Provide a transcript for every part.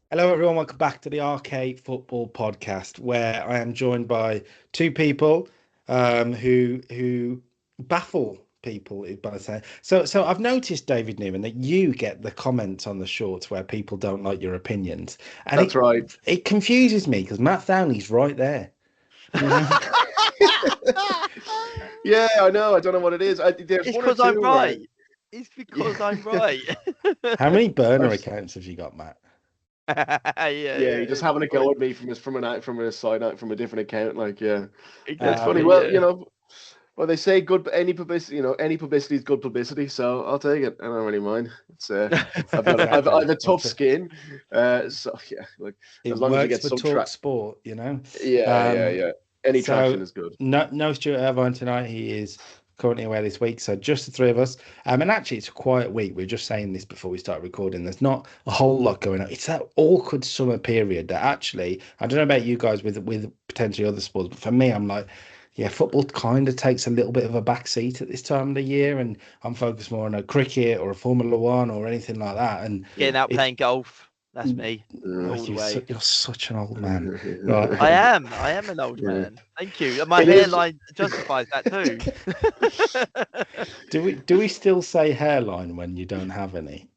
Hello, everyone. Welcome back to the Arcade Football Podcast, where I am joined by two people who baffle people. By saying so, I've noticed, David Newman, that you get the comments on the shorts where people don't like your opinions, and That's right. it confuses me because Matt Downey's right there. You know, Yeah, I know. I don't know what it is. There's It's one or because I'm two where, right. It's because I'm yeah, right. how many burner I've, accounts have you got, Matt? yeah, Yeah. just having a go at me from a side out from a different account. Like, yeah, it's funny. Exactly. Well, Yeah. well, they say good any publicity. Any publicity is good publicity. So I'll take it. I don't really mind. It's I've a tough skin. So yeah, like It as long as you works get for some Talk Sport, you know. Um, Yeah. Any traction so is good. no Stuart Irvine tonight. He is currently away this week, so just the three of us. And actually, it's a quiet week. We were just saying this before we started recording. There's not a whole lot going on. It's that awkward summer period that actually, I don't know about you guys with potentially other sports, but for me, I'm like, yeah, football kind of takes a little bit of a back seat at this time of the year, and I'm focused more on a cricket or a Formula One or anything like that. And Getting out it, playing golf. That's me. Mm. All the way. you're such an old man, right? I am. I am an old Yeah. man. Thank you. My It is. hairline justifies that too. Do we still say hairline when you don't have any?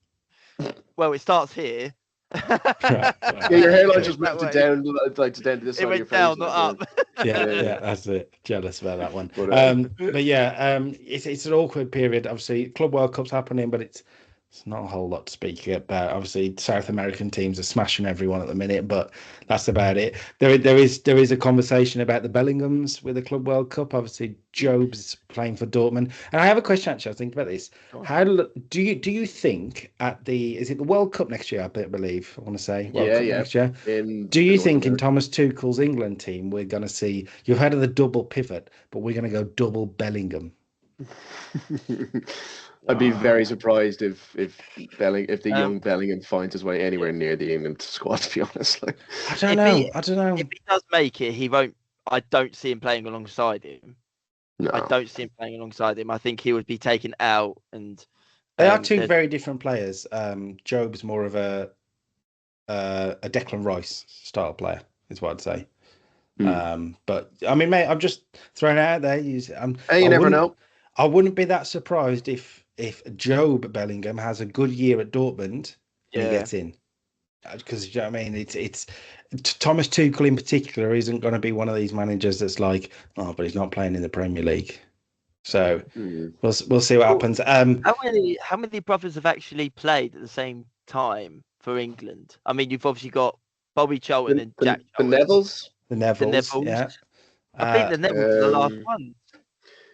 Well, it starts here. Right, Yeah, your hairline cool. just That moved it way. down, like to down to this It side of your went face. down, Like, not up. Yeah, that's it. Jealous about that one. But But yeah, it's an awkward period. Obviously, Club World Cup's happening, but it's not a whole lot to speak about. Obviously, South American teams are smashing everyone at the minute, but that's about it. There is a conversation about the Bellinghams with the Club World Cup. Obviously, Job's playing for Dortmund, and I have a question. Actually, I was thinking about this. Go on. How do you think at the is it the World Cup next year? I believe I want to say World Cup yeah, next year. in Do you North think in America. Thomas Tuchel's England team we're going to see? You've heard of the double pivot, but we're going to go double Bellingham. I'd be very surprised if the young Um, Bellingham finds his way anywhere near the England squad. To be honest, like, I don't if know. he I don't know. if he does make it, he won't. I don't see him playing alongside him. I no, don't see him playing alongside him. I think he would be taken out, and They are two there's- very different players. Job's more of a Declan Rice style player, is what I'd say. But I mean, mate, I'm just throwing it out there. hey, you never know. I wouldn't be that surprised if Job Bellingham has a good year at Dortmund and he yeah. gets in. Because you know what I mean, it's Thomas Tuchel in particular isn't going to be one of these managers that's like, oh, but he's not playing in the Premier League. So we'll see what happens. How many brothers have actually played at the same time for England? I mean, you've obviously got Bobby Charlton and Jack The Charlton. Nevilles. The Nevilles, Nevilles. yeah. I think the Nevilles are the last one.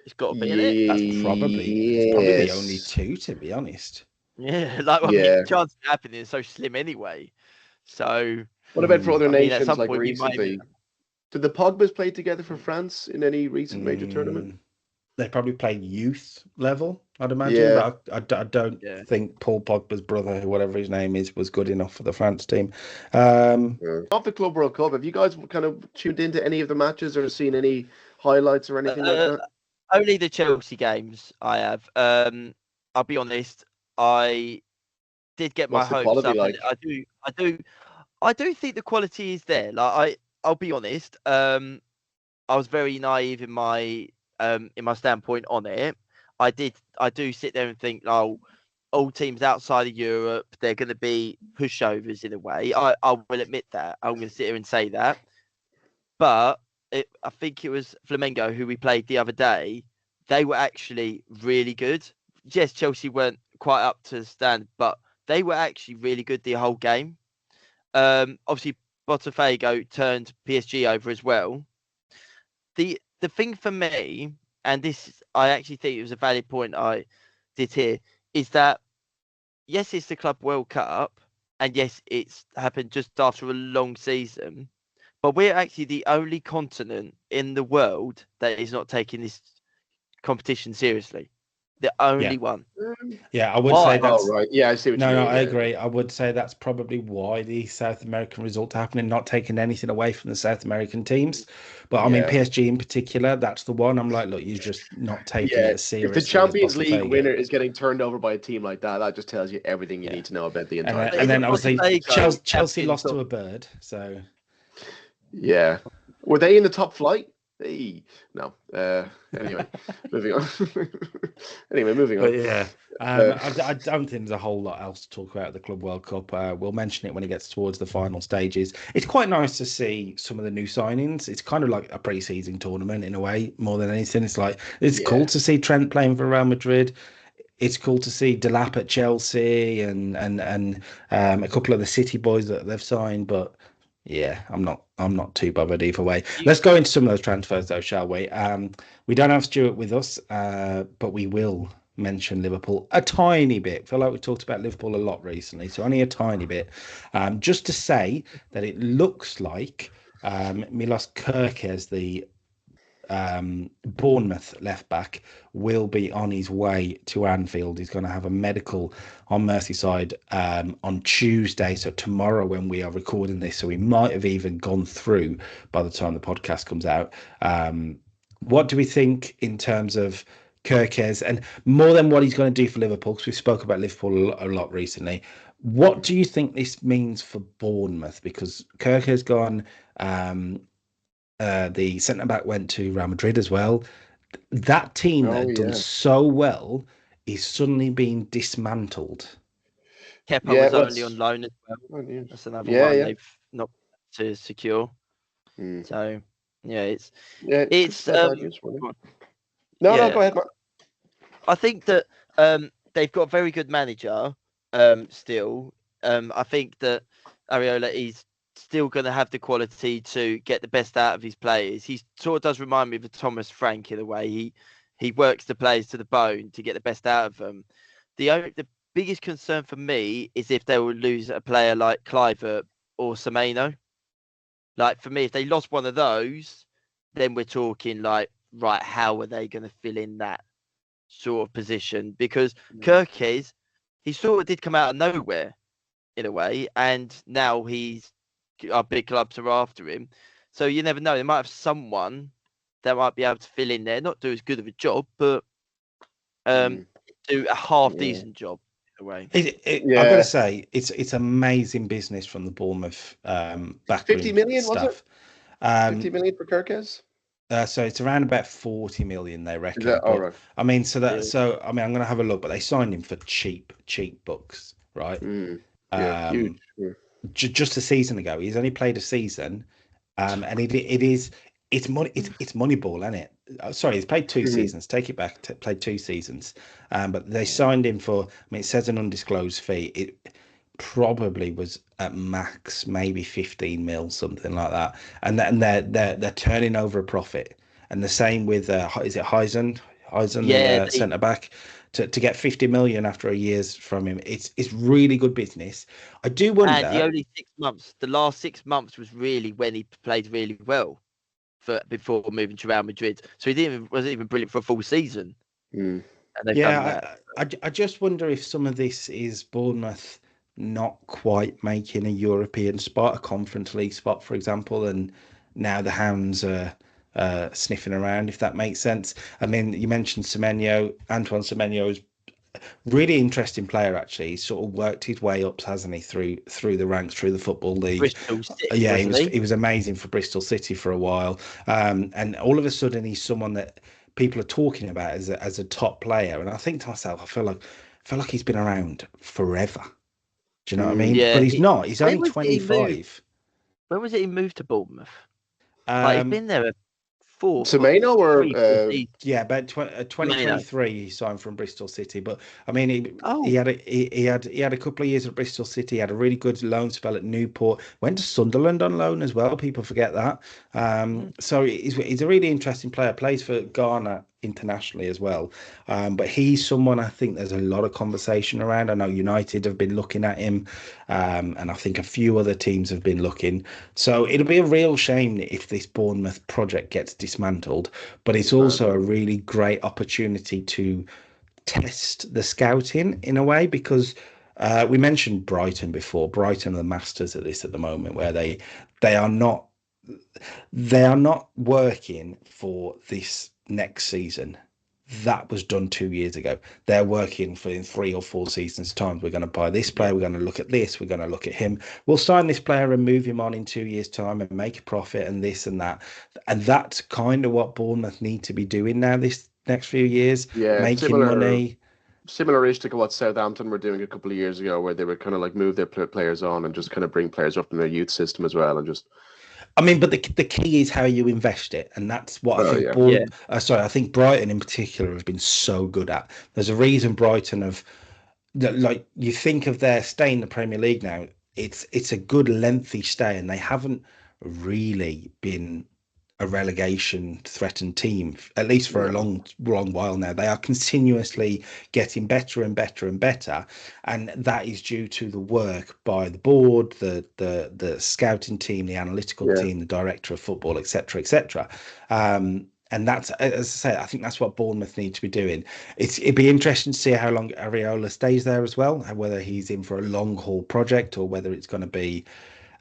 It's got to be in it. That's probably the only two, to be honest. Yeah, like I Yeah. mean, the chance of happening is so slim anyway. So What about for other I mean, at nations some like point we might recently? Did the Pogbas play together for France in any recent major tournament? They probably played youth level, I'd imagine. Yeah. But I don't Yeah. think Paul Pogba's brother, whatever his name is, was good enough for the France team. Off the Club World Cup, have you guys kind of tuned into any of the matches or seen any highlights or anything like that? Only the Chelsea games I have. I'll be honest, I did get What's my the hopes quality up. like? And I do think the quality is there. Like I'll be honest. I was very naive in my standpoint on it. I do sit there and think, oh, all teams outside of Europe, they're going to be pushovers in a way. I will admit that. I'm going to sit here and say that. But I think it was Flamengo who we played the other day. They were actually really good. Yes, Chelsea weren't quite up to the stand, but they were actually really good the whole game. Obviously, Botafogo turned PSG over as well. The thing for me, and this I actually think it was a valid point I did here, is that yes, it's the Club World Cup, and yes, it's happened just after a long season, but we're actually the only continent in the world that is not taking this competition seriously. The only one. Yeah, I would Why? say that's. Oh, right. Yeah, I see what you mean. No, I Yeah. agree. I would say that's probably why the South American results are happening, not taking anything away from the South American teams. But I mean, Yeah. PSG in particular, that's the one. I'm like, look, you're just not taking it as If seriously the as Champions possible League take winner it. is getting turned over by a team like that, that just tells you everything you Yeah. need to know about the And entire then, team. and Is then it obviously possible they go Chelsea captain lost to top- a bird. So Yeah. Were they in the top flight? Hey, no. Anyway, moving on. Anyway, moving But on. yeah, Uh, I don't think there's a whole lot else to talk about at the Club World Cup. We'll mention it when it gets towards the final stages. It's quite nice to see some of the new signings. It's kind of like a pre-season tournament in a way, more than anything. It's Yeah. cool to see Trent playing for Real Madrid. It's cool to see Delap at Chelsea and a couple of the City boys that they've signed. But yeah, I'm not too bothered either way. Let's go into some of those transfers though, shall we? We don't have Stuart with us, but we will mention Liverpool a tiny bit. I feel like we talked about Liverpool a lot recently, so only a tiny bit. Just to say that it looks like Milos Kerkez, the Bournemouth left back, will be on his way to Anfield. He's going to have a medical on Merseyside on Tuesday, so tomorrow when we are recording this. So he might have even gone through by the time the podcast comes out. What do we think in terms of Kerkez, and more than what he's going to do for Liverpool, because we spoke about Liverpool a lot recently? What do you think this means for Bournemouth? Because Kerkez gone. The centre back went to Real Madrid as well. That team that had done so well is suddenly being dismantled. Kepa was only on loan as well. Oh, yeah. That's another one they've not to secure. Mm. So yeah, it's No, go ahead, Matt. I think that they've got a very good manager still. I think that Areola is still going to have the quality to get the best out of his players. He sort of does remind me of Thomas Frank in a way. He works the players to the bone to get the best out of them. The biggest concern for me is if they will lose a player like Kluivert or Semenyo. Like for me, if they lost one of those, then we're talking like, right, how are they going to fill in that sort of position? Because Kerkez, he sort of did come out of nowhere in a way, and now our big clubs are after him. So you never know. They might have someone that might be able to fill in there, not do as good of a job, but do a half decent job in a way. I've got to say, it's amazing business from the Bournemouth backroom 50 million, stuff. was it? 50 million for Kerkez? So it's around about 40 million, they reckon. Right. I mean, I'm going to have a look, but they signed him for cheap bucks, right? Huge. Just a season ago, he's only played a season, and it's money ball, isn't it? Sorry, he's played 2 seasons. Take it back. Played 2 seasons, but they signed him for. I mean, it says an undisclosed fee. It probably was at max maybe 15 mil, something like that, and they're turning over a profit. And the same with is it Heisen, the centre back, to get 50 million after a year's from him. It's really good business. I do wonder. And the only 6 months, the last 6 months was really when he played really well before moving to Real Madrid. So he wasn't even brilliant for a full season. And I just wonder if some of this is Bournemouth not quite making a European spot, a Conference League spot, for example, and now the Hounds are sniffing around, if that makes sense. I mean, you mentioned Semenyo. Antoine Semenyo is a really interesting player, actually. He's sort of worked his way up, hasn't he, through the ranks, through the Football League. Bristol City, he was amazing for Bristol City for a while. And all of a sudden, he's someone that people are talking about as a top player. And I think to myself, I feel like he's been around forever. Do you know what I mean? Yeah, but he's not. He's only 25. When was it he moved to Bournemouth? He's been there Semenyo or about 2023 he signed from Bristol City. But I mean, he had a couple of years at Bristol City. He had a really good loan spell at Newport. Went to Sunderland on loan as well. People forget that. So he's a really interesting player. Plays for Ghana internationally as well. But he's someone I think there's a lot of conversation around. I know United have been looking at him, and I think a few other teams have been looking. So it'll be a real shame if this Bournemouth project gets dismantled, but it's also a really great opportunity to test the scouting in a way, because we mentioned Brighton before. Brighton are the masters at this at the moment, where they are not working for this next season. That was done 2 years ago. They're working for in 3 or 4 seasons' time. We're going to buy this player. We're going to look at this. We're going to look at him. We'll sign this player and move him on in 2 years' time and make a profit and this and that. And that's kind of what Bournemouth need to be doing now this next few years. Yeah, making money. Similar-ish to what Southampton were doing a couple of years ago, where they would kind of like move their players on and just kind of bring players up in their youth system as well, and just. I mean, but the key is how you invest it, and that's what I think. I think Brighton in particular have been so good at. There's a reason Brighton have, like, you think of their stay in the Premier League now. It's a good lengthy stay, and they haven't really been a relegation threatened team, at least for a long while now. They are continuously getting better and better and better, and that is due to the work by the board, the scouting team, the analytical team, the director of football, etc. And that's, as I say, I think that's what Bournemouth need to be doing. It'd be interesting to see how long Areola stays there as well, whether he's in for a long haul project or whether it's going to be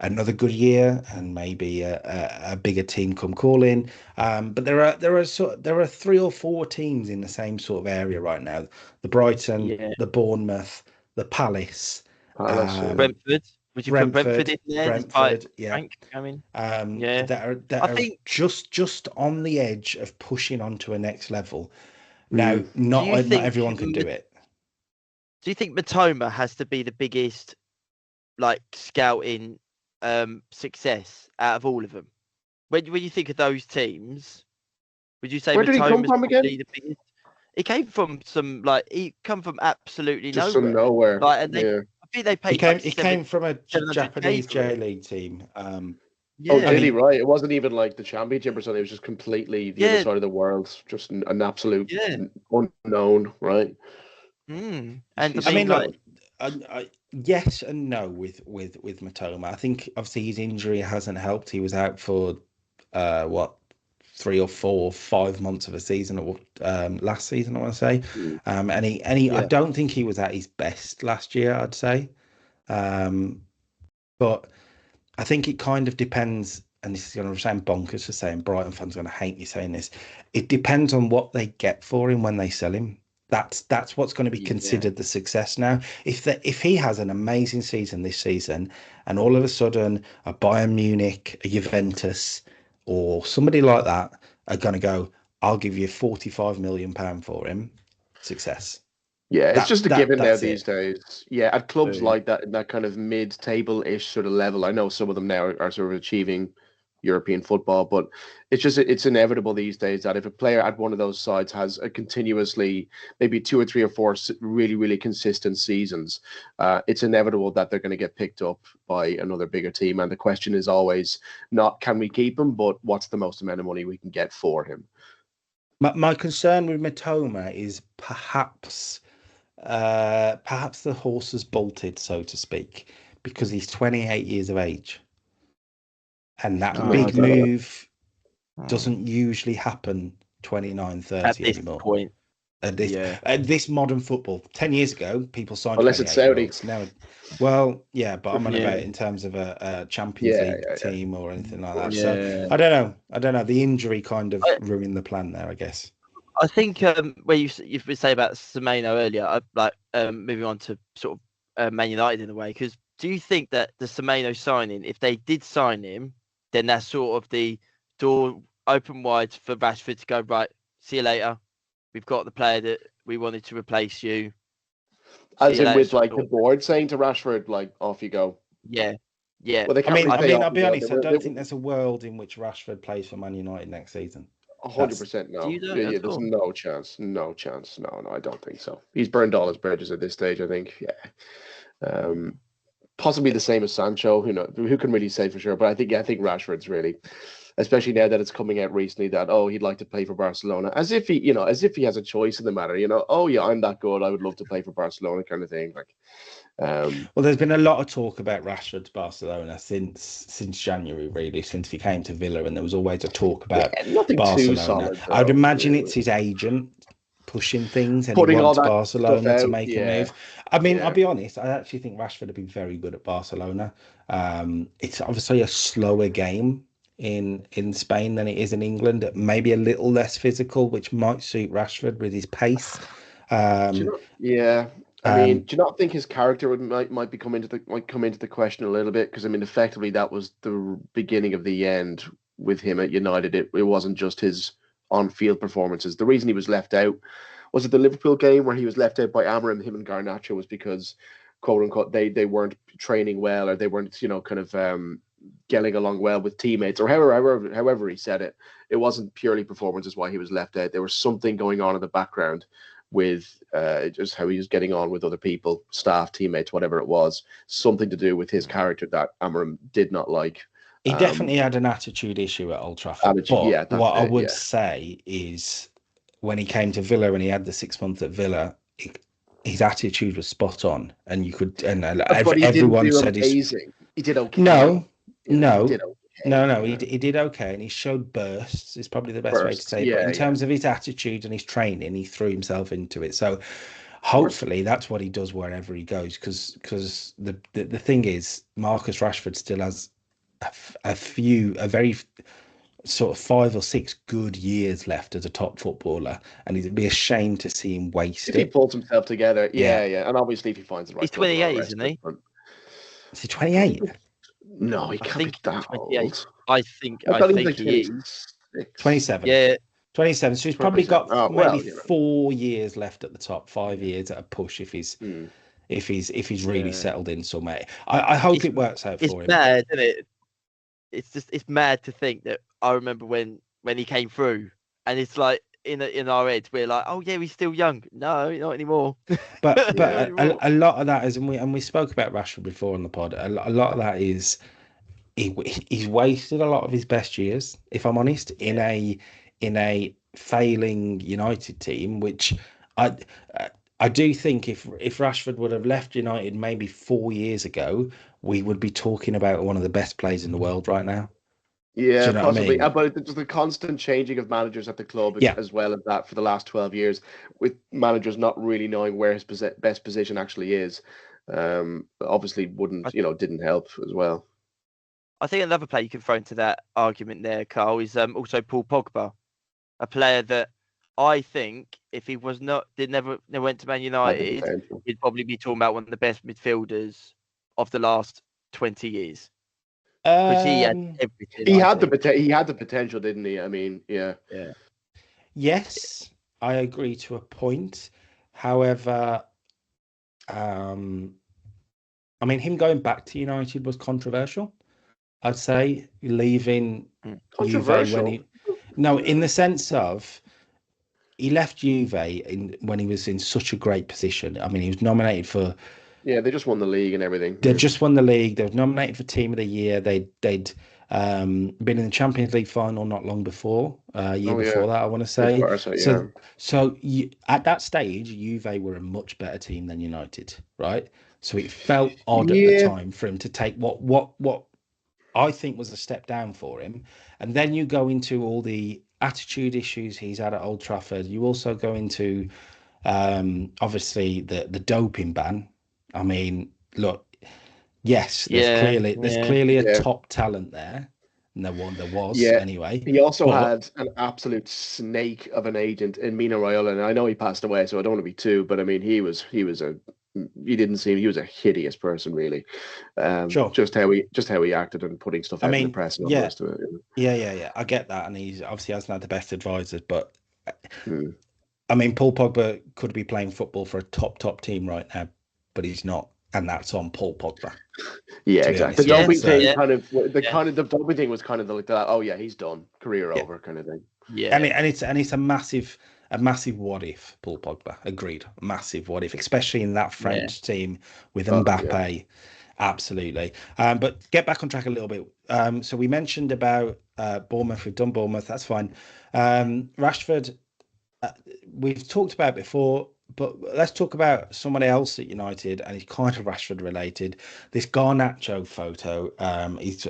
another good year and maybe a bigger team come calling. But there are 3 or 4 teams in the same sort of area right now: the Brighton, the Bournemouth, the Palace, Brentford. Would you put Brentford in there? Brentford, yeah. Frank? I mean, that are just on the edge of pushing on to a next level. Now, not everyone can do it. Do you think Matoma has to be the biggest, like, scouting success out of all of them? When you think of those teams, would you say where did he come from again? The biggest? He came from absolutely just nowhere. From nowhere. Like, and I think they paid. He came from a Japanese J League team. Did he? Right. It wasn't even like the championship or something. It was just completely the other side of the world. Just an absolute unknown, right? And I mean, like, yes and no with Matoma. I think obviously his injury hasn't helped. He was out for 3 or 4 or 5 months of a season, or last season, I want to say. And he I don't think he was at his best last year, I'd say. But I think it kind of depends, and this is going to sound bonkers for saying, Brighton fans are going to hate me saying this. It depends on what they get for him when they sell him. That's what's going to be considered the success now. If he has an amazing season this season, and all of a sudden a Bayern Munich, a Juventus, or somebody like that are going to go, I'll give you £45 million for him, success. Yeah, it's just a given now these days. Yeah, at clubs like that, in that kind of mid-table-ish sort of level, I know some of them now are sort of achieving European football, but it's inevitable these days that if a player at one of those sides has a continuously maybe 2 or 3 or 4 really, really consistent seasons, it's inevitable that they're going to get picked up by another bigger team. And the question is always not can we keep him, but what's the most amount of money we can get for him. My concern with Matoma is perhaps the horse has bolted, so to speak, because he's 28 years of age. And that big move doesn't usually happen 29, 30 at this anymore. Point. At this modern football. 10 years ago, people signed unless it's Saudi. Now, but I'm on about in terms of a Champions League team or anything like that. So I don't know. The injury kind of ruined the plan there, I guess. I think where you say about Semenyo earlier, moving on to sort of Man United in a way, because do you think that the Semenyo signing, if they did sign him, then that's sort of the door open wide for Rashford to go, right, see you later. We've got the player that we wanted to replace you. As in with like the board saying to Rashford, like, off you go. Yeah. Well, I'll be honest, I don't think there's a world in which Rashford plays for Man United next season. 100% no. There's no chance. No, I don't think so. He's burned all his bridges at this stage, I think. Yeah. Possibly the same as Sancho. Who can really say for sure? But I think Rashford's really, especially now that it's coming out recently that he'd like to play for Barcelona, as if he has a choice in the matter. I'm that good. I would love to play for Barcelona, kind of thing. Like, well, there's been a lot of talk about Rashford to Barcelona since January, really, since he came to Villa, and there was always a talk about nothing Barcelona. too solid. I'd imagine it's his agent pushing things and Putting he all wants that Barcelona stuff to out, make a yeah. move. I mean, Yeah. I'll be honest, I actually think Rashford would be very good at Barcelona. It's obviously a slower game in Spain than it is in England, maybe a little less physical, which might suit Rashford with his pace. Yeah. I mean, do you not think his character might come into the question a little bit? Because I mean, effectively, that was the beginning of the end with him at United. It wasn't just his on-field performances. The reason he was left out was it the Liverpool game where he was left out by Amorim, him and Garnacho, was because, quote unquote, they weren't training well, or they weren't, kind of getting along well with teammates, or however he said it. It wasn't purely performances why he was left out. There was something going on in the background with just how he was getting on with other people, staff, teammates, whatever it was, something to do with his character that Amorim did not like. He definitely had an attitude issue at Old Trafford. But what I would say is when he came to Villa and he had the 6 months at Villa, his attitude was spot on, and you could, and everyone said amazing. He did okay. No, he did okay. No, he did okay, and he showed bursts. Is probably the best way to say it. But in terms of his attitude and his training, he threw himself into it. So hopefully that's what he does wherever he goes. Because the thing is, Marcus Rashford still has a very sort of 5 or 6 good years left as a top footballer, and it'd be a shame to see him waste if he pulls himself together. Yeah, and obviously if he finds the right. He's 28, isn't he? Is he 28? No, he can't be that old. I think he is 27. Yeah, 27. So he's probably got maybe 4 years left at the top, 5 years at a push if he's really settled in somewhere. I hope it works out for him. It's mad, isn't it? It's mad to think that I remember when he came through, and it's like in our heads we're like, oh yeah, he's still young. No, not anymore. But a lot of that is, and we spoke about Rashford before on the pod. A lot of that is he's wasted a lot of his best years, if I'm honest, in a failing United team, which I do think if Rashford would have left United maybe 4 years ago, we would be talking about one of the best players in the world right now. Yeah, possibly. But it's the constant changing of managers at the club, as well as that for the last 12 years, with managers not really knowing where his best position actually is. Obviously, didn't help as well. I think another player you can throw into that argument there, Carl, is also Paul Pogba, a player that I think if he was never went to Man United, he'd probably be talking about one of the best midfielders of the last 20 years. Because he had everything. He had the potential, didn't he? I mean, yeah. Yes, I agree to a point. However, I mean, him going back to United was controversial. I'd say leaving Juve in the sense of he left Juve when he was in such a great position. I mean, he was nominated for. Yeah, they just won the league and everything. They just won the league. They were nominated for Team of the Year. They'd been in the Champions League final not long before, before that, I want to say. So at that stage, Juve were a much better team than United, right? So it felt odd at the time for him to take what I think was a step down for him. And then you go into all the attitude issues he's had at Old Trafford. You also go into obviously the doping ban. I mean, look, yes, there's clearly a top talent there. And there was anyway. He also had an absolute snake of an agent in Myhaylo, and I know he passed away, so I don't want to be too, but I mean, he was a hideous person, really. Just how he acted and putting stuff out in the press and all the rest of it. Yeah. I get that, and he's obviously hasn't had the best advisors, but I mean, Paul Pogba could be playing football for a top team right now, but he's not, and that's on Paul Pogba. Yeah, exactly. The doping thing the doping thing was kind of like that. Oh yeah, he's done, career over, kind of thing. Yeah, and it's a massive what if, Paul Pogba. Agreed, massive what if, especially in that French team with Mbappe. Yeah. Absolutely. But get back on track a little bit. So we mentioned about Bournemouth. We've done Bournemouth. That's fine. Rashford. We've talked about it before. But let's talk about somebody else at United, and he's kind of Rashford related. This Garnacho photo. He's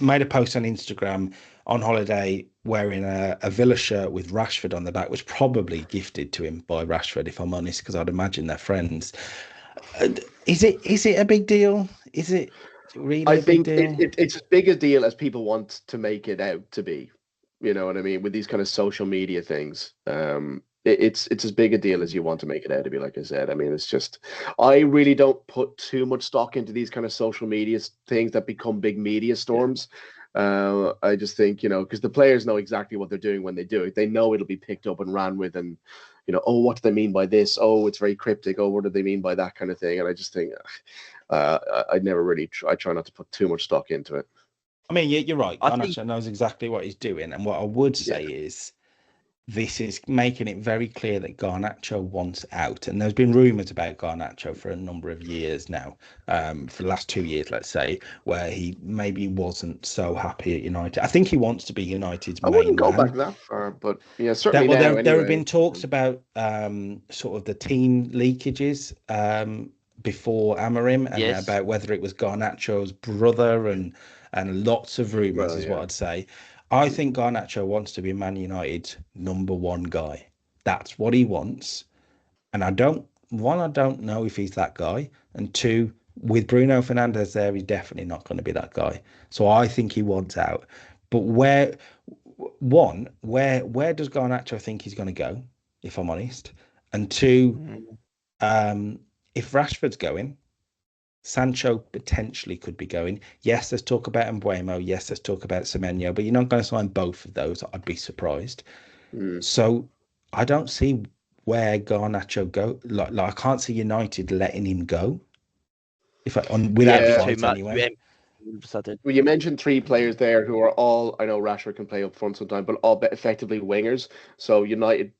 made a post on Instagram on holiday wearing a Villa shirt with Rashford on the back, which probably gifted to him by Rashford, if I'm honest, because I'd imagine they're friends. Is it a big deal? Is it really I a big think deal? it's as big a deal as people want to make it out to be. You know what I mean? With these kind of social media things, it's as big a deal as you want to make it out to be. Like I said, I mean, it's just I really don't put too much stock into these kind of social media things that become big media storms. I just think, because the players know exactly what they're doing when they do it. They know it'll be picked up and ran with, and oh, what do they mean by this? Oh, it's very cryptic. Oh, what do they mean by that kind of thing? And I just think I never really I try not to put too much stock into it. I mean, you're right. I Garnacho think knows exactly what he's doing, and what I would say is this is making it very clear that Garnacho wants out. And there's been rumours about Garnacho for a number of years now, for the last 2 years, let's say, where he maybe wasn't so happy at United. I think he wants to be United's I main wouldn't go man. back that far, but yeah, certainly Well, now. there have Anyway, been talks about sort of the team leakages before Amorim, and yes. about whether it was Garnacho's brother, and lots of rumours is what I'd say. I think Garnacho wants to be Man United's number one guy. That's what he wants, and I don't know if he's that guy, and two, with Bruno Fernandes there, he's definitely not going to be that guy. So I think he wants out. But where does Garnacho think he's going to go, if I'm honest? And two, if Rashford's going, Sancho potentially could be going. Yes, there's talk about Mbuemo. Yes, there's talk about Semenyo, but you're not going to sign both of those. I'd be surprised. So I don't see where Garnacho go. Like I can't see United letting him go. Without a fight anyway. Well, you mentioned three players there who are all, I know Rashford can play up front sometimes, but all effectively wingers. So United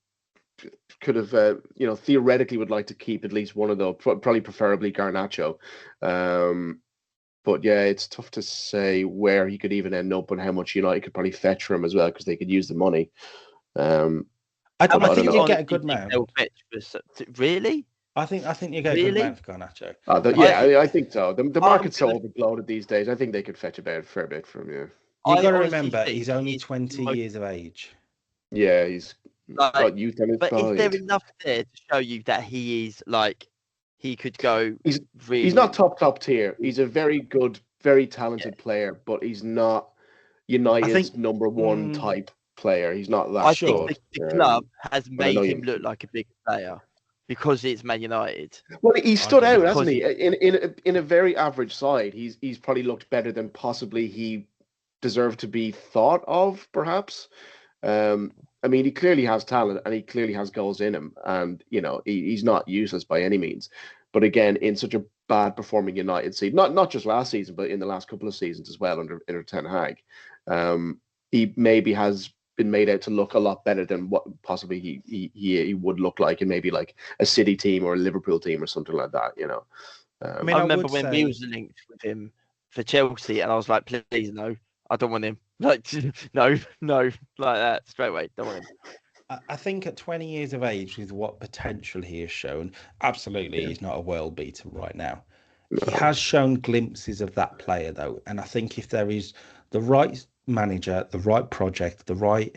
could have, theoretically would like to keep at least one of those, probably preferably Garnacho. But yeah, it's tough to say where he could even end up and how much United could probably fetch for him as well, because they could use the money. I think you get a good man. Really? I think you get a good man for Garnacho. I think so. The market's so overbloated these days. I think they could fetch a fair bit from you. You got to remember, he's only 20 years of age. Yeah, he's got youth on his side. But is there enough there to show you that he is he could go? He's not top tier. He's a very good, very talented player, but he's not United's number one type player. He's not that. I think the club has made him look like a big player because it's Man United. Well, he stood out, hasn't he? In a very average side, he's probably looked better than possibly he deserved to be thought of, perhaps. I mean, he clearly has talent and he clearly has goals in him, and he's not useless by any means. But again, in such a bad performing United season, not just last season, but in the last couple of seasons as well under Ten Hag, he maybe has been made out to look a lot better than what possibly he would look like in maybe like a City team or a Liverpool team or something like that. I remember when we was linked with him for Chelsea, and I was like, please no, I don't want him. Like no, like that straight away. Don't want him. I think at 20 years of age, with what potential he has shown, absolutely he's not a world beater right now. No. He has shown glimpses of that player though, and I think if there is the right manager, the right project, the right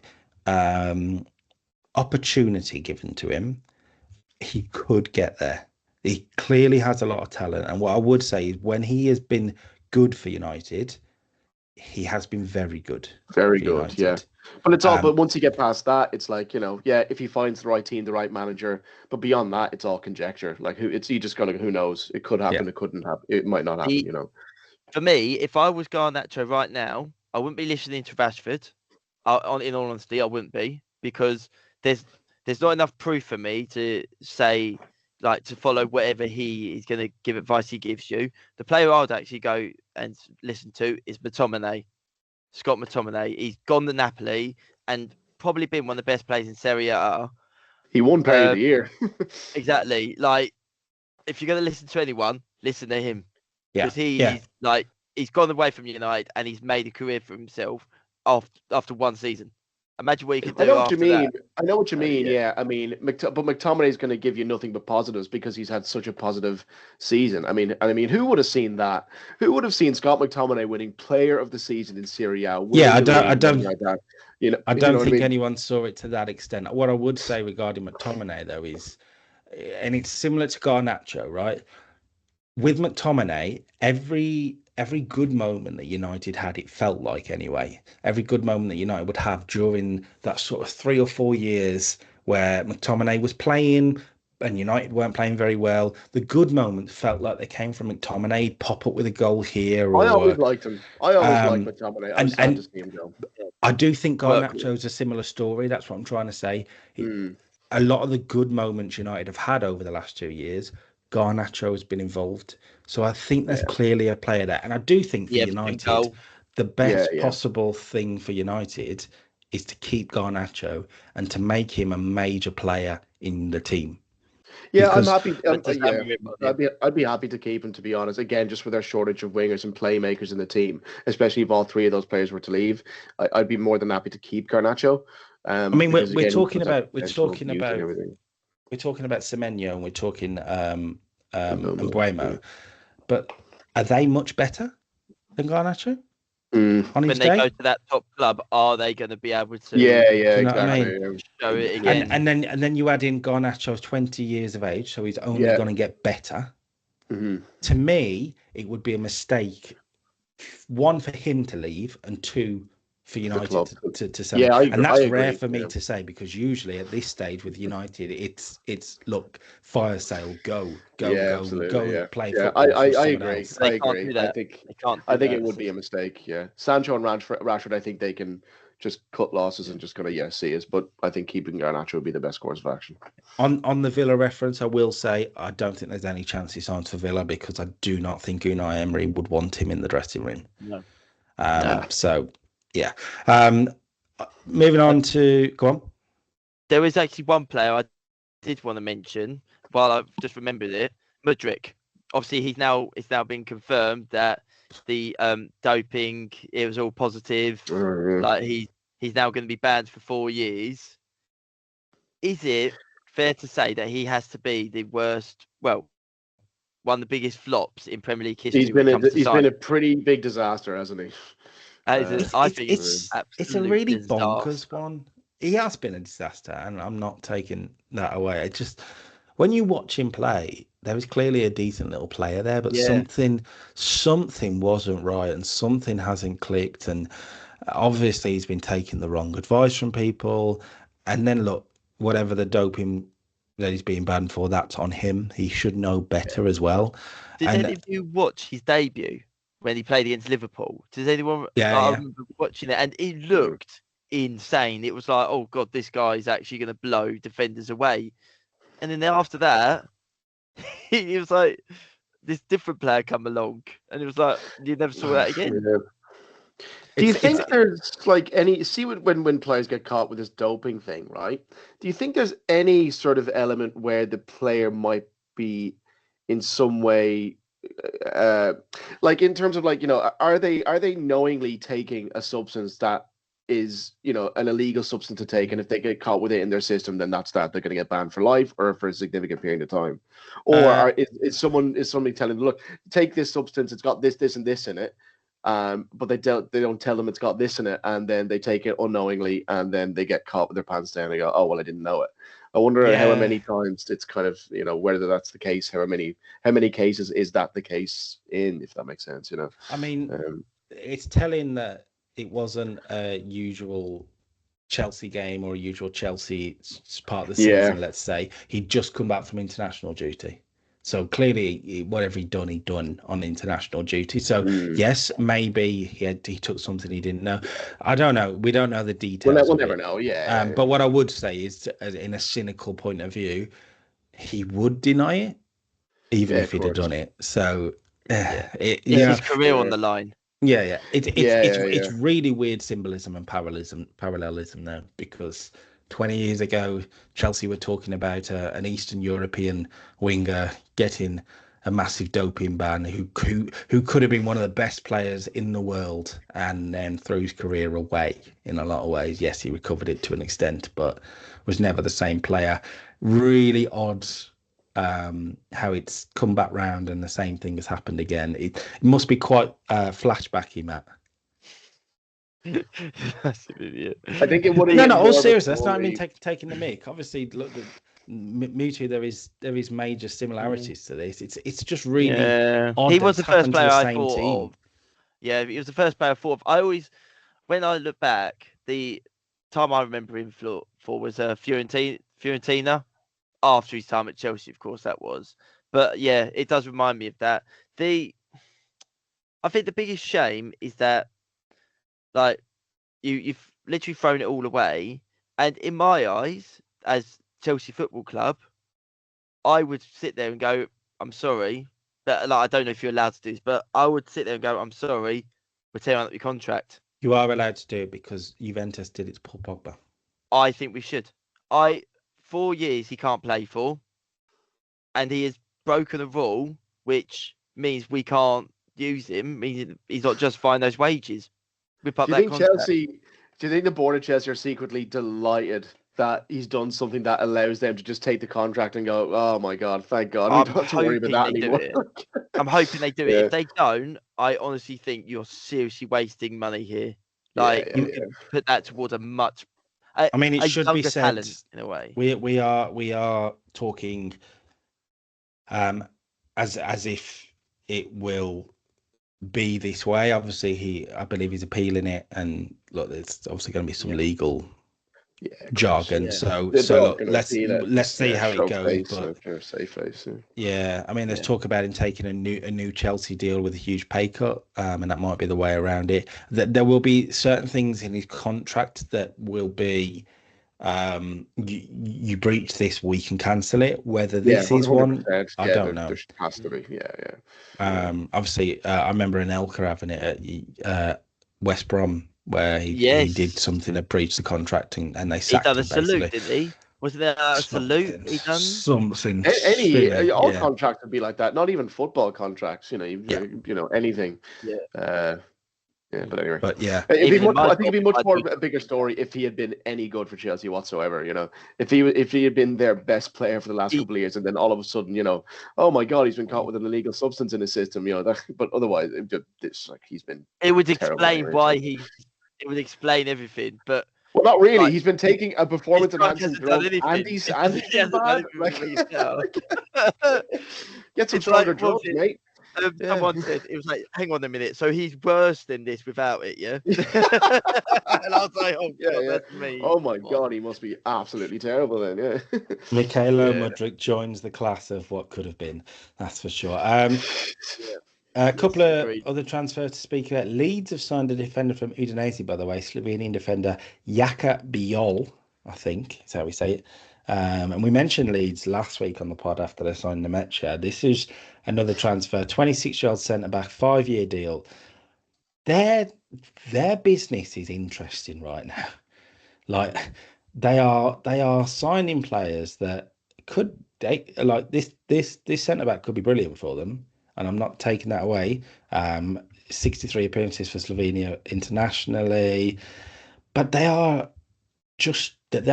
opportunity given to him, he could get there. He clearly has a lot of talent, and what I would say is when he has been good for United, he has been very good. Very good, yeah. But it's all. But once you get past that, it's like if he finds the right team, the right manager. But beyond that, it's all conjecture. Like you just gotta. Who knows? It could happen. It couldn't happen. It might not happen. For me, if I was Garnacho right now, I wouldn't be listening to Rashford. In all honesty, I wouldn't be, because there's not enough proof for me to say, like, to follow whatever he is going to give advice he gives you. The player I'd actually go and listen to is McTominay, Scott McTominay. He's gone to Napoli and probably been one of the best players in Serie A. He won Player of the Year. Exactly. Like, if you're going to listen to anyone, listen to him. Because he's gone away from United and he's made a career for himself after one season. Imagine what he could I do know what you after mean. that. I know what you mean. Yeah, I mean, but McTominay is going to give you nothing but positives because he's had such a positive season. I mean, who would have seen that? Who would have seen Scott McTominay winning Player of the Season in Serie A, winning Yeah, the league, something like that? I You don't know what I think mean? anyone saw it to that extent. What I would say regarding McTominay, though, is, and it's similar to Garnacho, right? With McTominay, every good moment that United had, it felt like anyway, every good moment that United would have during that sort of 3 or 4 years where McTominay was playing and United weren't playing very well, the good moments felt like they came from McTominay. He'd pop up with a goal here, I or always liked him. I always liked um, McTominay. I was sad to and see him go. I do think Work. Garnacho's a similar story. That's what I'm trying to say. Mm. A lot of the good moments United have had over the last 2 years, Garnacho has been involved. So I think there's clearly a player there. And I do think for The Everton United, goal. the best possible thing for United is to keep Garnacho and to make him a major player in the team. Yeah, Because I'm happy. Yeah. I'd be happy to keep him, to be honest. Again, just with their shortage of wingers and playmakers in the team, especially if all three of those players were to leave, I'd be more than happy to keep Garnacho. I mean, because, we're again, he talking puts that about potential of youth and everything. we're talking about Semenyo and we're talking And Mbuemo, but are they much better than Garnacho Mm. on his When they day? go to that top club, are they going to be able to Yeah, you know what I exactly. mean? show it again? And then you add in Garnacho's 20 years of age, so he's only Yeah. going to get better. Mhm. To me, it would be a mistake, one, for him to leave, and two, for United club. to sell Yeah, him. And that's I rare agree, for me yeah. to say, because usually at this stage with United, it's look, fire sale, go, absolutely, yeah. play Yeah, football for I someone agree. else. They I can't agree. do that. I think it would be a mistake. Yeah, Sancho and Rashford. I think they can just cut losses and just kind of see us. But I think keeping Garnacho would be the best course of action. On the Villa reference, I will say I don't think there's any chance he signs for Villa because I do not think Unai Emery would want him in the dressing room. No. So yeah. Moving on to go on. There is actually one player I did want to mention while I've just remembered it. Mudryk. Obviously, it's now been confirmed that the doping, it was all positive. Like he's now going to be banned for 4 years. Is it fair to say that he has to be the worst? Well, one of the biggest flops in Premier League history. He's been a pretty big disaster, hasn't he? I think it's a really bonkers one. He has been a disaster, and I'm not taking that away. It just, when you watch him play, there was clearly a decent little player there, but something wasn't right, and something hasn't clicked, and obviously he's been taking the wrong advice from people. And then look, whatever the doping that he's being banned for, that's on him. He should know better as well. Did any of you watch his debut when he played against Liverpool? Does anyone? I remember watching it, and it looked insane. It was like, oh god, this guy is actually going to blow defenders away. And then after that, he was like, this different player come along, and it was like you never saw that again. Do you think there's like any when players get caught with this doping thing, right? Do you think there's any sort of element where the player might be in some way, like in terms of like, are they knowingly taking a substance that is, an illegal substance to take, and if they get caught with it in their system, then that's that they're going to get banned for life or for a significant period of time? Or is somebody telling them, look, take this substance, it's got this and this in it, but they don't tell them it's got this in it, and then they take it unknowingly, and then they get caught with their pants down and they go, oh well, I didn't know it. I wonder how many times it's kind of, whether that's the case, how many cases is that the case in, if that makes sense, I mean, it's telling that it wasn't a usual Chelsea game or a usual Chelsea part of the season, let's say. He'd just come back from international duty. So clearly, whatever he'd done on international duty. So yes, maybe he took something he didn't know. I don't know. We don't know the details. We'll never know. Yeah. But what I would say is, in a cynical point of view, he would deny it, even if he'd have done it. So it's his career on the line. Yeah. It's really weird symbolism and parallelism now, because 20 years ago, Chelsea were talking about an Eastern European winger getting a massive doping ban, who could have been one of the best players in the world, and then threw his career away in a lot of ways. Yes, he recovered it to an extent, but was never the same player. Really odd how it's come back round and the same thing has happened again. It must be quite flashbacky, Matt. That's an idiot. I think it would. No, all serious. That's not even taking the mick. Obviously, look, Mewtwo, there is major similarities to this. It's just really odd. He was the first player I thought of. Yeah, he was the first player I thought of. I always, when I look back, the time I remember him for was Fiorentina. After his time at Chelsea, of course, that was. But yeah, it does remind me of that. I think the biggest shame is that, like, you've literally thrown it all away. And in my eyes, as Chelsea Football Club, I would sit there and go, I'm sorry. But, like, I don't know if you're allowed to do this, but I would sit there and go, I'm sorry, we're tearing up your contract. You are allowed to do it because Juventus did it to Paul Pogba. I think we should. 4 years he can't play for, and he has broken a rule, which means we can't use him. Means he's not justifying those wages. Do you think Chelsea? Do you think the board of Chelsea are secretly delighted that he's done something that allows them to just take the contract and go, "Oh my God, thank God, we don't have to worry about that anymore"? I'm hoping they do it. If they don't, I honestly think you're seriously wasting money here. Like you could put that towards a much. I mean, it should be said in a way. We are talking as if it will be this way. Obviously, I believe he's appealing it, and look, there's obviously going to be some legal jargon. Yeah. So look, let's see how it goes. But yeah, I mean, there's talk about him taking a new Chelsea deal with a huge pay cut, and that might be the way around it. There will be certain things in his contract that will be, you breach this, we can cancel it. Whether this is one, I don't know. There has to be, Obviously, I remember Anelka having it at West Brom, where he did something that breached the contract, and they sacked him. He done a salute, did he? Wasn't there a salute he done? Something. All contracts would be like that. Not even football contracts. You know, anything. But anyway. But yeah, I think it'd be much more a bigger story if he had been any good for Chelsea whatsoever. You know, if he had been their best player for the last couple of years, and then all of a sudden, you know, oh my God, he's been caught with an illegal substance in his system. You know, but otherwise, he's been. It would explain why he. It would explain everything, but. Well, not really. Like, he's been taking a performance-enhancing drug, and he's bad. Get some stronger drugs, mate. Someone said it was like, hang on a minute. So he's worse than this without it, yeah. And I was like, oh God, that's me. Oh my God, he must be absolutely terrible then. Yeah. Myhaylo Mudryk joins the class of what could have been. That's for sure. A couple of other transfers to speak about. Leeds have signed a defender from Udinese, by the way, Slovenian defender Jaka Bijol, I think is how we say it. And we mentioned Leeds last week on the pod after they signed Nemecha. This is another transfer, 26-year-old centre-back, 5-year deal. Their business is interesting right now. Like they are signing players that could this centre-back could be brilliant for them. And I'm not taking that away. 63 appearances for Slovenia internationally. But they're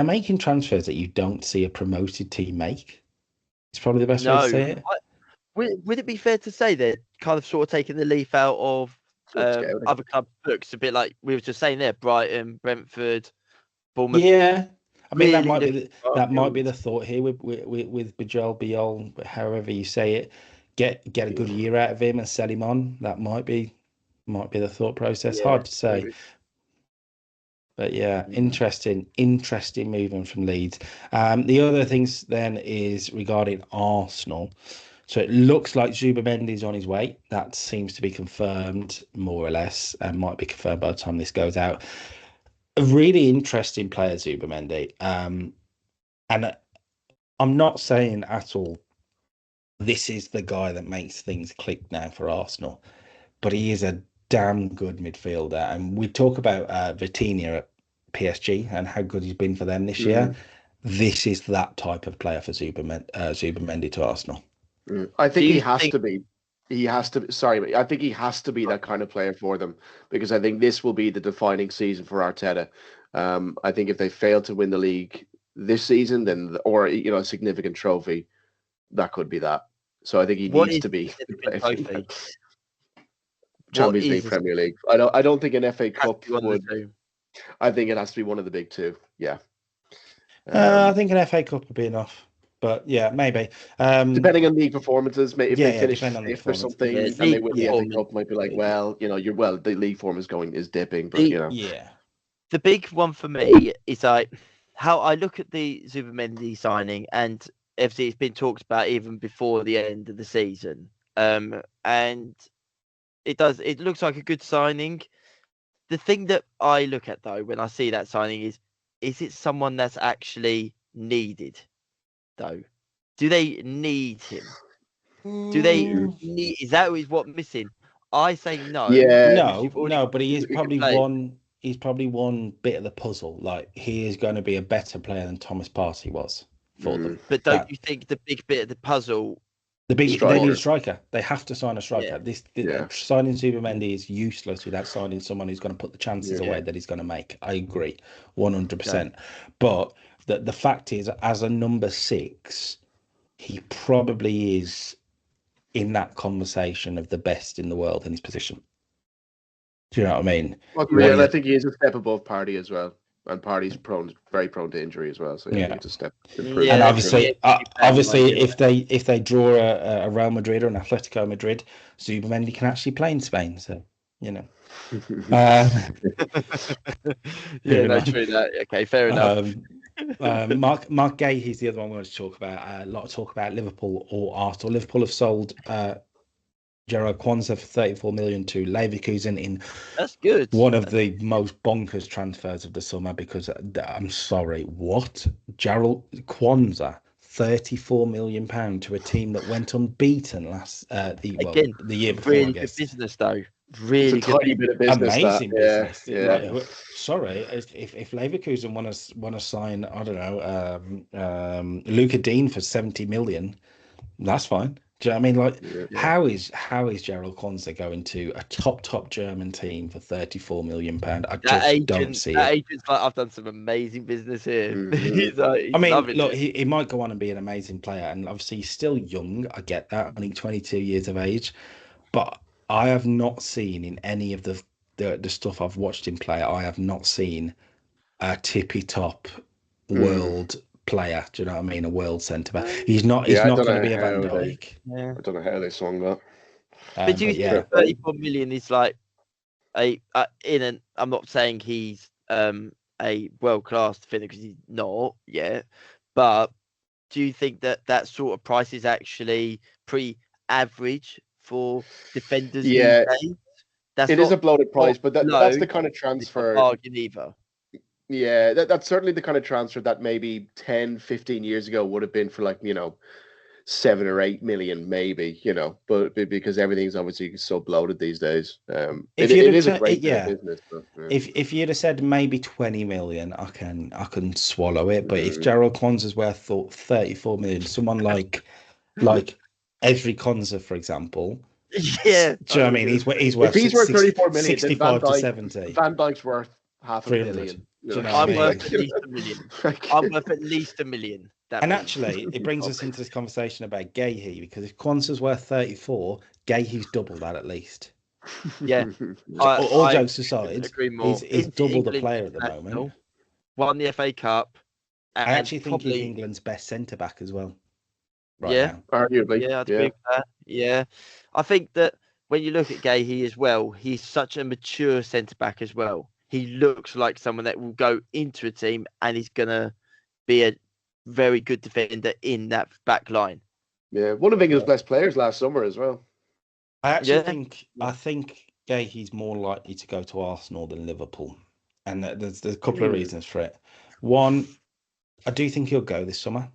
making transfers that you don't see a promoted team make. It's probably the best way to say it. Would it be fair to say they're kind of sort of taking the leaf out of other club books? A bit like we were just saying there, Brighton, Brentford, Bournemouth. Yeah. I mean, that might be the thought here with Bijol, however you say it. Get a good year out of him and sell him on. That might be the thought process. Hard to say. Maybe. But yeah, interesting movement from Leeds. The other things then is regarding Arsenal. So it looks like Zubimendi's on his way. That seems to be confirmed more or less, and might be confirmed by the time this goes out. A really interesting player, Zubimendi. And I'm not saying at all this is the guy that makes things click now for Arsenal, but he is a damn good midfielder. And we talk about Vitinha at PSG and how good he's been for them this year. This is that type of player for Zubimendi to Arsenal. I think he has to be. He has to. Sorry, I think he has to be that kind of player for them, because I think this will be the defining season for Arteta. I think if they fail to win the league this season, then or a significant trophy, that could be that. So I think he needs to be the player for trophy? Champions League, Premier League. I don't think an FA Cup would. I think it has to be one of the big two. Yeah. I think an FA Cup would be enough, but yeah, maybe. Depending on league performances, if they finish fifth or something and they win the FA Cup, might be like, the league form is dipping, but The big one for me is how I look at the Zubimendi signing, and obviously it's been talked about even before the end of the season. And it looks like a good signing. The thing that I look at though when I see that signing is it someone that's actually needed though? Do they need him? Do they need? Is that what's missing? I say no. Yeah, no, but he is probably one. He's probably one bit of the puzzle. Like, he is going to be a better player than Thomas Partey was for them. But don't you think the big bit of the puzzle? They need a striker. They have to sign a striker. Signing Zubimendi is useless without signing someone who's going to put the chances away that he's going to make. I agree, 100%. But the fact is, as a number 6, he probably is in that conversation of the best in the world in his position. Do you know what I mean? And I think he is a step above Partey as well. And Partey's very prone to injury as well. So it's a step. And obviously, if they draw a Real Madrid or an Atletico Madrid, Zubimendi can actually play in Spain. So true that. Okay, fair enough. Mark Gay, he's the other one we want to talk about. A lot of talk about Liverpool or Arsenal. Liverpool have sold Gerard Kwanzaa for 34 million to Leverkusen in that's good. One of the most bonkers transfers of the summer, because I'm sorry, what? Gerald Kwanzaa, 34 million pound to a team that went unbeaten the year before. Really good business though. Really good, tiny bit of business. Amazing business. Yeah. Sorry, if Leverkusen want to sign, I don't know, Luca Dean for 70 million, that's fine. Do you know what I mean? How is Gerald Kwanzaa going to a top German team for 34 million pound? I just don't see it. Agent's like, I've done some amazing business here. He's look, he might go on and be an amazing player, and obviously he's still young. I get that, only 22 years of age, but I have not seen in any of the stuff I've watched him play, I have not seen a tippy top world player. Do you know what I mean? A world centre back. He's not going to be a Van Dijk. I don't know how they swung that. But do you think 34 million is like I'm not saying he's a world class defender, because he's not yet. But do you think that sort of price is actually pretty average for defenders? Yeah, it is a bloated price, but that's the kind of transfer. Bargain either. Yeah, that's certainly the kind of transfer that maybe 10, 15 years ago would have been for 7 or 8 million, maybe, but because everything's obviously so bloated these days. It is a great business. But, If you'd have said maybe 20 million, I can swallow it. But if Gerald Kwanzaa's worth 34 million, someone like Ezri Konsa, for example. Yeah. Do you know what I mean? He's worth, if he's worth 34 million, 65 to 70. Van Dijk's worth half a million. I'm worth at least $1 million. I'm worth at least $1 million. And actually, it brings us into this conversation about Gahey, because if Kwanzaa's worth 34, Gahey's double that at least. Yeah. All jokes aside, he's double the player at the moment. Won the FA Cup. I actually think he's England's best centre back as well. Now. Arguably. Yeah, I'd agree with that. Yeah. I think that when you look at Gahey as well, he's such a mature centre back as well. He looks like someone that will go into a team and he's going to be a very good defender in that back line. Yeah, one of England's best players last summer as well. I actually think Gahey's more likely to go to Arsenal than Liverpool. And there's a couple of reasons for it. One, I do think he'll go this summer.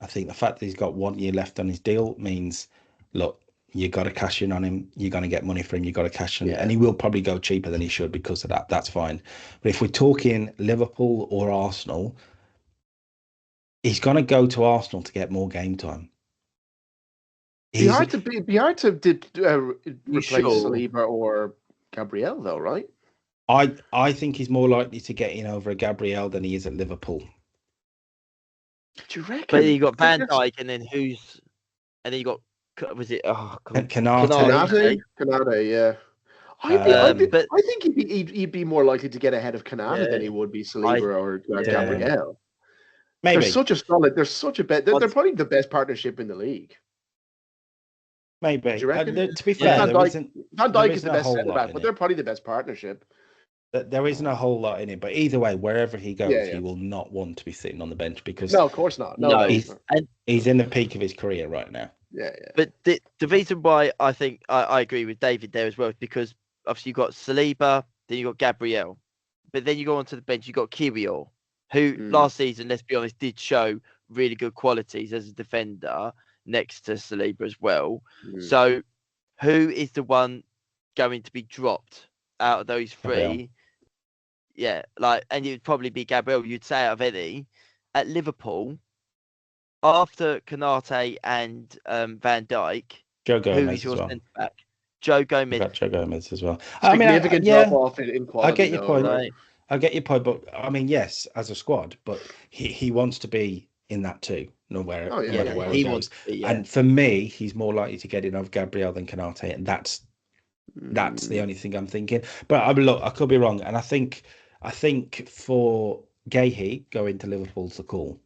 I think the fact that he's got 1 year left on his deal means, look, you got to cash in on him. You're going to get money for him. You got to cash in, and he will probably go cheaper than he should because of that. That's fine. But if we're talking Liverpool or Arsenal, he's going to go to Arsenal to get more game time. Be hard to You replace sure? Saliba or Gabriel, though, right? I think he's more likely to get in over a Gabriel than he is at Liverpool. Do you reckon? But you got Van Dijk, and then you got, was it? Oh God, Konate. Konate, yeah. I think he'd be more likely to get ahead of Konate than he would be Saliba or Gabriel. Maybe they're such a bet. They're probably the best partnership in the league. Maybe. Do you reckon? To be fair, Van Dijk is the best centre back, but they're probably the best partnership. There isn't a whole lot in it, but either way, wherever he goes, he will not want to be sitting on the bench because no, of course not. No, he's in the peak of his career right now. Yeah. But the reason why I think I agree with David there as well is because obviously you got Saliba, then you got Gabriel, but then you go onto the bench, you got Kirill, who last season, let's be honest, did show really good qualities as a defender next to Saliba as well. So who is the one going to be dropped out of those three? Gabriel. Yeah, and it would probably be Gabriel, you'd say, out of any. At Liverpool, after Konate and Van Dijk, Joe Gomez who is your as well. centre back? Joe Gomez. Got Joe Gomez as well. Significant drop off in quality. I get your point. Right? I get your point, but I mean, yes, as a squad, but he wants to be in that too, no matter where he goes. And for me, he's more likely to get in over Gabriel than Konate, and that's the only thing I'm thinking. But look, I could be wrong, and I think for Gahey going to Liverpool's the call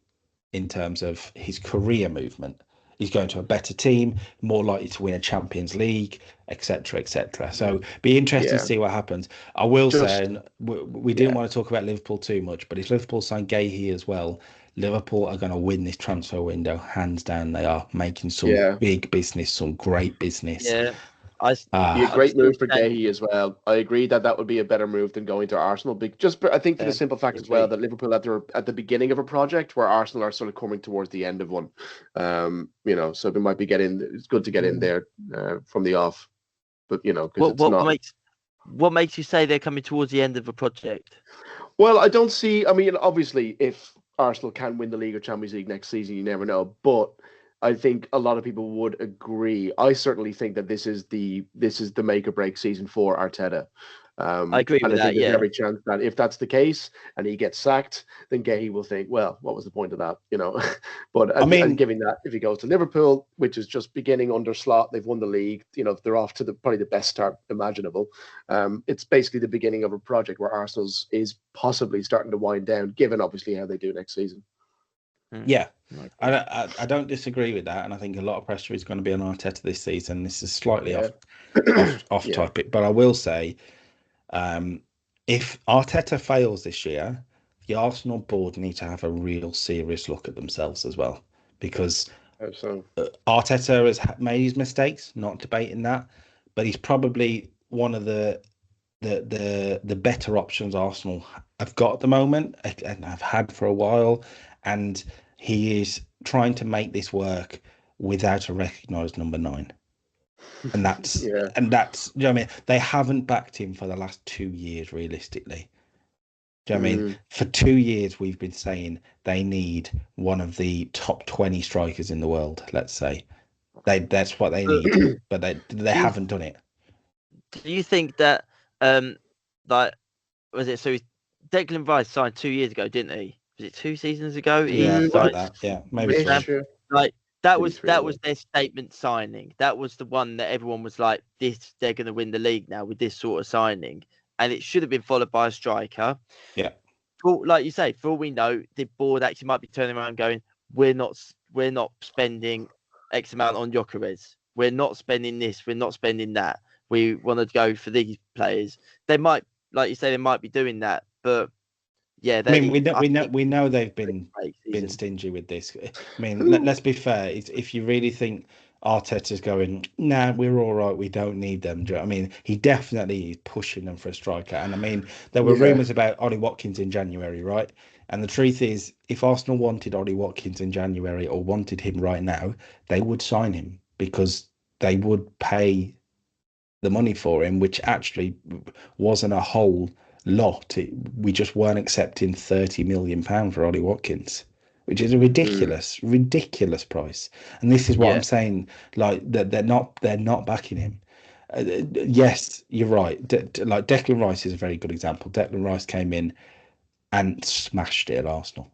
in terms of his career movement. He's going to a better team, more likely to win a Champions League, etc., etc. So be interested to see what happens. I will say, and we didn't want to talk about Liverpool too much, but if Liverpool sign Gahey as well, Liverpool are going to win this transfer window, hands down. They are making some big business, some great business. Yeah. Be a great move for Gahey as well. I agree that would be a better move than going to Arsenal. I think for the simple fact as well that Liverpool at the beginning of a project where Arsenal are sort of coming towards the end of one. So they might be it's good to get in there from the off. But what makes you say they're coming towards the end of a project? Well, I don't see. I mean, obviously, if Arsenal can win the league or Champions League next season, you never know. But I think a lot of people would agree. I certainly think that this is the make or break season for Arteta. I agree with that. There's every chance that if that's the case and he gets sacked, then Gahey will think, well, what was the point of that? But I mean, giving that if he goes to Liverpool, which is just beginning under Slot, they've won the league. They're off to probably the best start imaginable. It's basically the beginning of a project where Arsenal's is possibly starting to wind down, given obviously how they do next season. Yeah, I don't disagree with that, and I think a lot of pressure is going to be on Arteta this season. This is slightly off topic, but I will say, if Arteta fails this year, the Arsenal board need to have a real serious look at themselves as well, because Arteta has made his mistakes, not debating that, but he's probably one of the better options Arsenal have got at the moment and have had for a while, and he is trying to make this work without a recognised number 9. And that's you know what I mean? They haven't backed him for the last 2 years, realistically. Do you know what I mean? For 2 years, we've been saying they need one of the top 20 strikers in the world, let's say. That's what they need, but they haven't done it. Do you think that, was it, so Declan Rice signed 2 years ago, didn't he? Was it 2 seasons ago? Yeah, like that. Yeah, maybe. That was their statement signing. That was the one that everyone was like, "This, they're going to win the league now with this sort of signing," and it should have been followed by a striker. Yeah. Like you say, for all we know, the board actually might be turning around going, "We're not spending X amount on Gyökeres. We're not spending this. We're not spending that. We want to go for these players." They might, like you say, they might be doing that, but. Yeah, we know they've been stingy with this. I mean, let's be fair. If you really think Arteta's going, nah, we're all right, we don't need them. I mean, he definitely is pushing them for a striker. And I mean, there were rumours about Ollie Watkins in January, right? And the truth is, if Arsenal wanted Ollie Watkins in January or wanted him right now, they would sign him because they would pay the money for him, which actually wasn't a whole lot. We just weren't accepting £30 million for Ollie Watkins. which is a ridiculous price. And this is what I'm saying, like that they're not backing him. Yes, you're right. Like Declan Rice is a very good example. Declan Rice came in and smashed it at Arsenal.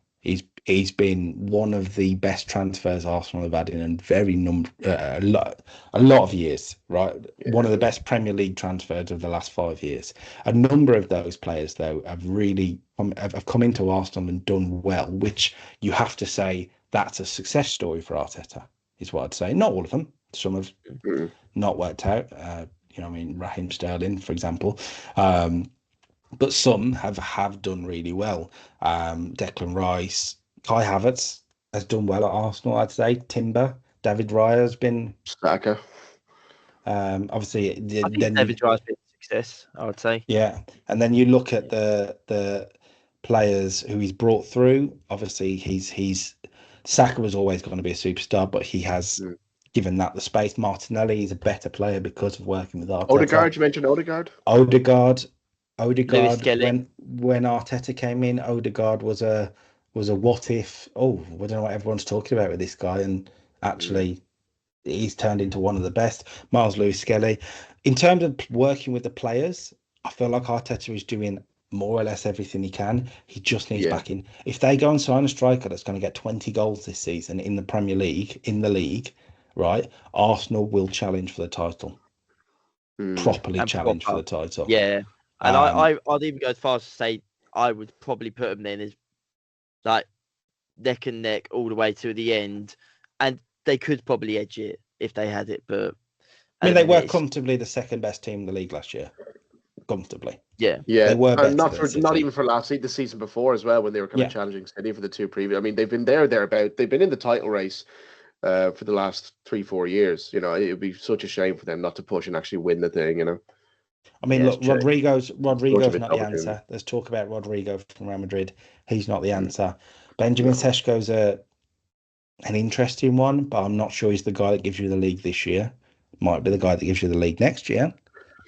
He's been one of the best transfers Arsenal have had in a lot of years, right? Yeah. One of the best Premier League transfers of the last 5 years. A number of those players, though, have really have come into Arsenal and done well, which you have to say that's a success story for Arteta, is what I'd say. Not all of them. Some have not worked out. I mean, Raheem Sterling, for example. But some have done really well. Declan Rice, Kai Havertz has done well at Arsenal, I'd say. Timber, David Raya has been Saka. Obviously, I think David Raya's been a success, I would say. Yeah, and then you look at the players who he's brought through. Obviously, he's Saka was always going to be a superstar, but he has given that the space. Martinelli is a better player because of working with Arteta. Odegaard, you mentioned Odegaard. Odegaard, when Arteta came in, Odegaard was a what if? Oh, I don't know what everyone's talking about with this guy, and actually, he's turned into one of the best. Miles Lewis-Skelly. In terms of working with the players, I feel like Arteta is doing more or less everything he can. He just needs backing. If they go and sign a striker that's going to get 20 goals this season in the Premier League, right? Arsenal will challenge for the title. Properly challenge for the title. Yeah. And I'd even go as far as to say I would probably put them in as like neck and neck all the way to the end, and they could probably edge it if they had it. But I mean, they were comfortably the second best team in the league last year. Comfortably, yeah. They were not even for the season before as well, when they were kind of challenging City for the two previous. I mean, they've been thereabout. They've been in the title race for the last 3-4 years. You know, it would be such a shame for them not to push and actually win the thing. You know. I mean, look, Rodrigo's not the answer. There's talk about Rodrigo from Real Madrid. He's not the answer. Benjamin Seschko's an interesting one, but I'm not sure he's the guy that gives you the league this year. Might be the guy that gives you the league next year.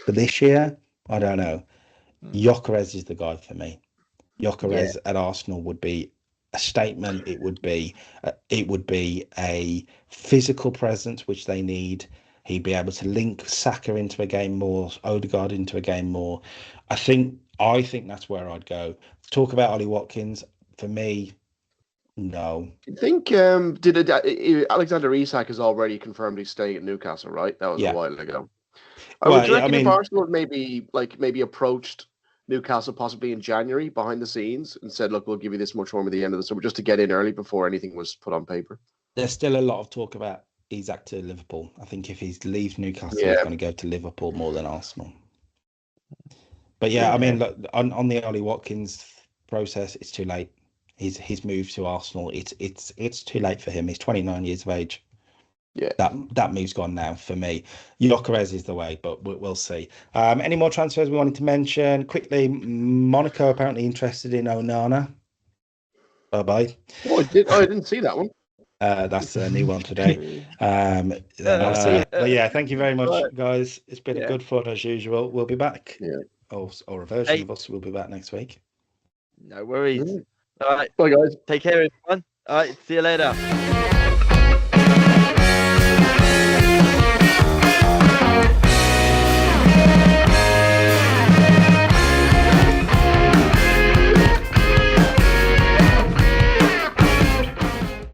But this year, I don't know. Gyökeres is the guy for me. Gyökeres at Arsenal would be a statement. It would be a physical presence, which they need. He'd be able to link Saka into a game more, Odegaard into a game more. I think that's where I'd go. Talk about Ollie Watkins. For me, no. I think Alexander Isak has already confirmed he's staying at Newcastle, right? That was a while ago. Would you reckon if Arsenal maybe approached Newcastle possibly in January behind the scenes and said, look, we'll give you this much more at the end of the summer, just to get in early before anything was put on paper? There's still a lot of talk about Isak to Liverpool. I think if he leaves Newcastle, he's going to go to Liverpool more than Arsenal. But I mean, look, on the Ollie Watkins process, it's too late. His move to Arsenal, it's too late for him. He's 29 years of age. Yeah, that move's gone now for me. Gyökeres is the way, but we'll see. Any more transfers we wanted to mention quickly? Monaco apparently interested in Onana. Bye. Oh, I didn't see that one. That's a new one today. But yeah, thank you very much, guys. It's been a good fun as usual. We'll be back. Yeah. Or a version of us will be back next week. No worries. All right. Bye, guys. Take care, everyone. All right. See you later.